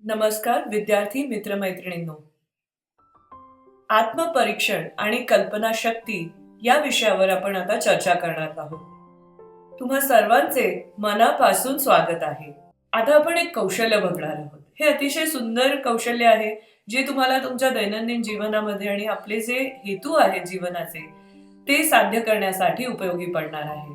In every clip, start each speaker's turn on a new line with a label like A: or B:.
A: नमस्कार विद्यार्थी मित्रमैत्रिणींनो. आत्मपरीक्षण आणि कल्पनाशक्ती या विषयावर आपण आता चर्चा करणार आहोत. तुम्हा सर्वांचे मनापासून स्वागत आहे. आता आपण एक कौशल्य बघणार आहोत. हे अतिशय सुंदर कौशल्य आहे जे तुम्हाला तुमच्या दैनंदिन जीवनामध्ये आणि आपले जे हेतू आहेत जीवनाचे ते साध्य करण्यासाठी उपयोगी पडणार आहे.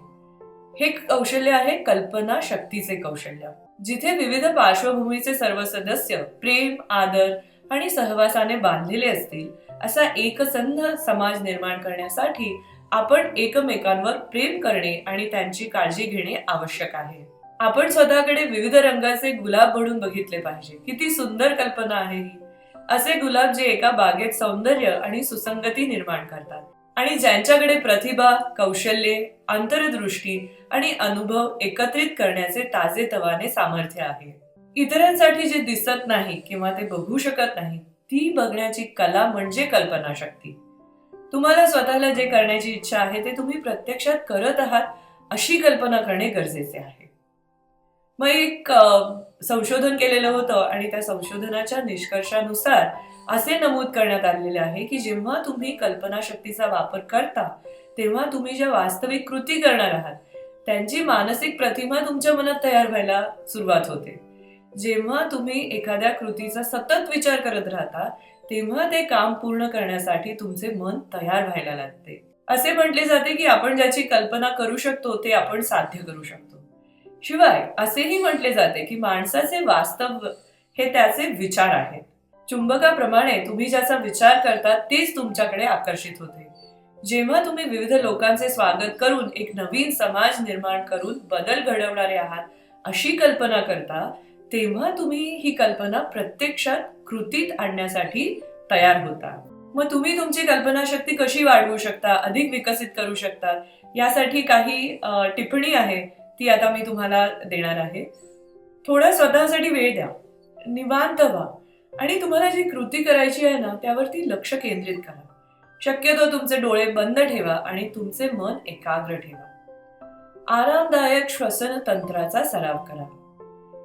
A: हे कौशल्य आहे कल्पना शक्तीचे कौशल्य. जिथे विविध पार्श्वभूमीचे सर्व सदस्य प्रेम, आदर आणि सहवासाने बांधलेले असतील असा एकसंध समाज निर्माण करण्यासाठी आपण एकमेकांवर प्रेम करणे आणि त्यांची काळजी घेणे आवश्यक आहे. आपण स्वतःकडे विविध रंगाचे गुलाब बनून बघितले पाहिजे. किती सुंदर कल्पना आहे ही. असे गुलाब जे एका बागेत सौंदर्य आणि सुसंगती निर्माण करतात आणि ज्यांच्याकडे प्रतिभा, कौशल्ये, अंतर्दृष्टी आणि अनुभव एकत्रित करण्याचे ताजेतवाने सामर्थ्य आहे. इतरांसाठी जे दिसत नाही किंवा ते बघू शकत नाही ती बघण्याची कला म्हणजे कल्पनाशक्ती. तुम्हाला स्वतःला जे करण्याची इच्छा आहे ते तुम्ही प्रत्यक्षात करत आहात अशी कल्पना करणे गरजेचे आहे. मग एक संशोधन केलेलं होतं आणि त्या संशोधनाच्या निष्कर्षानुसार असे नमूद करण्यात आलेले आहे की जेव्हा तुम्ही कल्पनाशक्तीचा वापर करता तेव्हा तुम्ही ज्या वास्तविक कृती करणार आहात त्यांची मानसिक प्रतिमा तुमच्या मनात तयार व्हायला सुरुवात होते. जेव्हा तुम्ही एखाद्या कृतीचा सतत विचार करत राहता तेव्हा ते काम पूर्ण करण्यासाठी तुमचे मन तयार व्हायला लागते. असे म्हटले जाते की आपण ज्याची कल्पना करू शकतो ते आपण साध्य करू शकतो. शिवाय असेही म्हटले जाते की माणसाचे वास्तव हे त्याचे विचार आहेत. चुंबकाप्रमाणे तुम्ही ज्याचा विचार करता तेच तुमच्याकडे आकर्षित होते. जेव्हा तुम्ही विविध लोकांचे स्वागत करून एक नवीन समाज निर्माण करून बदल घडवणारे आहात अशी कल्पना करता तेव्हा तुम्ही ही कल्पना प्रत्यक्षात कृतीत आणण्यासाठी तयार होता. मग तुम्ही तुमची कल्पनाशक्ती कशी वाढवू शकता, अधिक विकसित करू शकता यासाठी काही टिप्पणी आहे ती आता मी तुम्हाला देणार आहे. थोडा स्वतःसाठी वेळ द्या, निवांत व्हा आणि तुम्हाला जी कृती करायची आहे ना त्यावरती लक्ष केंद्रित करा. शक्यतो तुमचे डोळे बंद ठेवा आणि तुमचे मन एकाग्र ठेवा. आरामदायक श्वसन तंत्राचा सराव करा.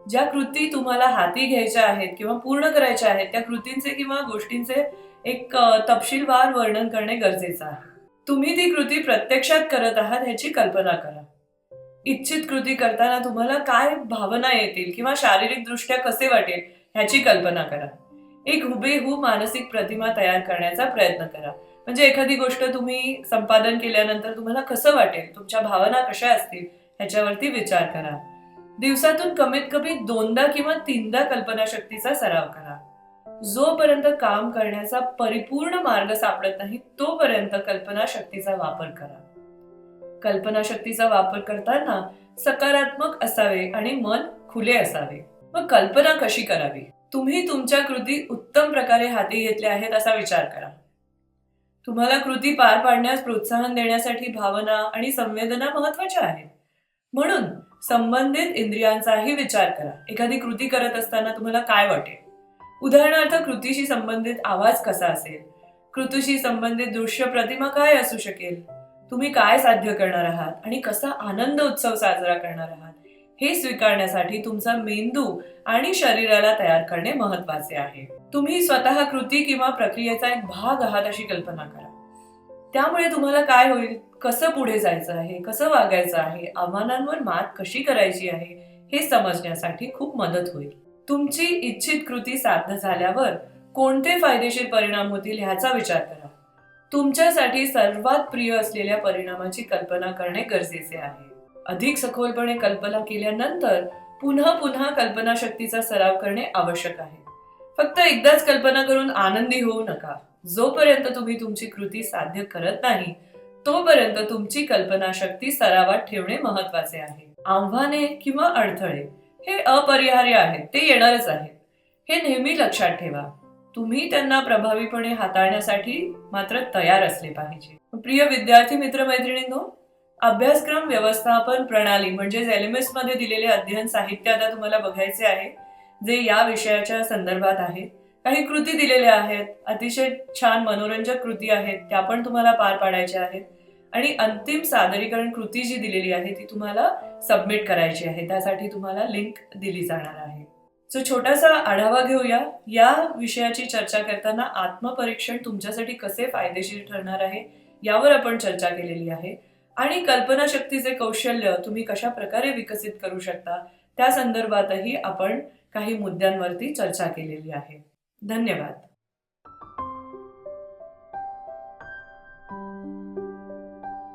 A: ज्या कृती तुम्हाला हाती घ्यायच्या आहेत किंवा पूर्ण करायच्या आहेत त्या कृतींचे किंवा गोष्टींचे एक तपशीलवार वर्णन करणे गरजेचे आहे. तुम्ही ती कृती प्रत्यक्षात करत आहात ह्याची कल्पना करा. इच्छित कृती करताना तुम्हाला काय भावना येतील किंवा शारीरिक दृष्ट्या कसे वाटेल ह्याची कल्पना करा. एक हुबेहूब मानसिक प्रतिमा तयार करण्याचा प्रयत्न करा. म्हणजे एखादी गोष्ट तुम्ही संपादन केल्यानंतर तुम्हाला कसं वाटेल, तुमच्या भावना कशा असतील ह्याच्यावरती विचार करा. दिवसातून कमीत कमी 2दा किंवा 3दा कल्पनाशक्तीचा सराव करा. जोपर्यंत काम करण्याचा परिपूर्ण मार्ग सापडत नाही तोपर्यंत कल्पनाशक्तीचा वापर करा. कल्पनाशक्तीचा वापर करताना सकारात्मक असावे आणि मन खुले असावे. मग कल्पना कशी करावी? तुम्ही तुमच्या कृती उत्तम प्रकारे हाती घेतल्या आहेत असा विचार करा. तुम्हाला कृती पार पाडण्यास प्रोत्साहन देण्यासाठी भावना आणि संवेदना महत्वाच्या आहेत. म्हणून संबंधित इंद्रियांचाही विचार करा. एखादी कृती करत असताना तुम्हाला काय वाटेल? उदाहरणार्थ कृतीशी संबंधित आवाज कसा असेल? कृतीशी संबंधित दृश्य प्रतिमा काय असू शकेल? तुम्ही काय साध्य करणार आहात आणि कसा आनंद उत्सव साजरा करणार आहात हे स्वीकारण्यासाठी तुमचा मेंदू आणि शरीराला तयार करणे महत्वाचे आहे. तुम्ही स्वतः कृती किंवा प्रक्रियेचा एक भाग आहात अशी कल्पना करा. त्यामुळे तुम्हाला काय होईल, कसं पुढे जायचं आहे, कसं वागायचं आहे, आव्हानांवर मात कशी करायची आहे हे समजण्यासाठी खूप मदत होईल. तुमची इच्छित कृती साध्य झाल्यावर कोणते फायदेशीर परिणाम होतील ह्याचा विचार करा. तुमच्यासाठी सर्वात प्रिय असलेल्या परिणामाची कल्पना करणे गरजेचे आहे. अधिक सखोलपणे कल्पना केल्यानंतर पुन्हा पुन्हा कल्पनाशक्तीचा सराव करणे आवश्यक आहे. फक्त एकदाच कल्पना करून आनंदी होऊ नका. जोपर्यंत तुम्ही तुमची कृती साध्य करत नाही तोपर्यंत तुमची कल्पनाशक्ती सरावात ठेवणे महत्वाचे आहे. आव्हाने किंवा अडथळे हे अपरिहार्य आहेत, ते येणारच आहेत. हे नेहमी लक्षात ठेवा. तुम्ही त्यांना प्रभावीपणे हाताळण्यासाठी मात्र तयार असले पाहिजे. प्रिय विद्यार्थी मित्रमैत्रिणींनो, अभ्यासक्रम व्यवस्थापन प्रणाली म्हणजे एलएमएस मध्ये दिलेले अध्ययन साहित्य आता तुम्हाला बघायचे आहे जे या विषयाच्या संदर्भात आहे. काही कृती दिलेल्या आहेत, अतिशय छान मनोरंजक कृती आहेत, त्या पण तुम्हाला पार पाडायच्या आहेत आणि अंतिम सादरीकरण कृती जी दिलेली आहे ती तुम्हाला सबमिट करायची आहे. त्यासाठी तुम्हाला लिंक दिली जाणार आहे. सो छोटासा आढावा घेऊया. या विषयाची चर्चा करताना आत्मपरीक्षण तुमच्यासाठी कसे फायदेशीर ठरणार आहे यावर आपण चर्चा केलेली आहे आणि कल्पनाशक्तीचे कौशल्य तुम्ही कशा प्रकारे विकसित करू शकता त्या संदर्भातही आपण काही मुद्द्यांवरती चर्चा केलेली आहे. धन्यवाद.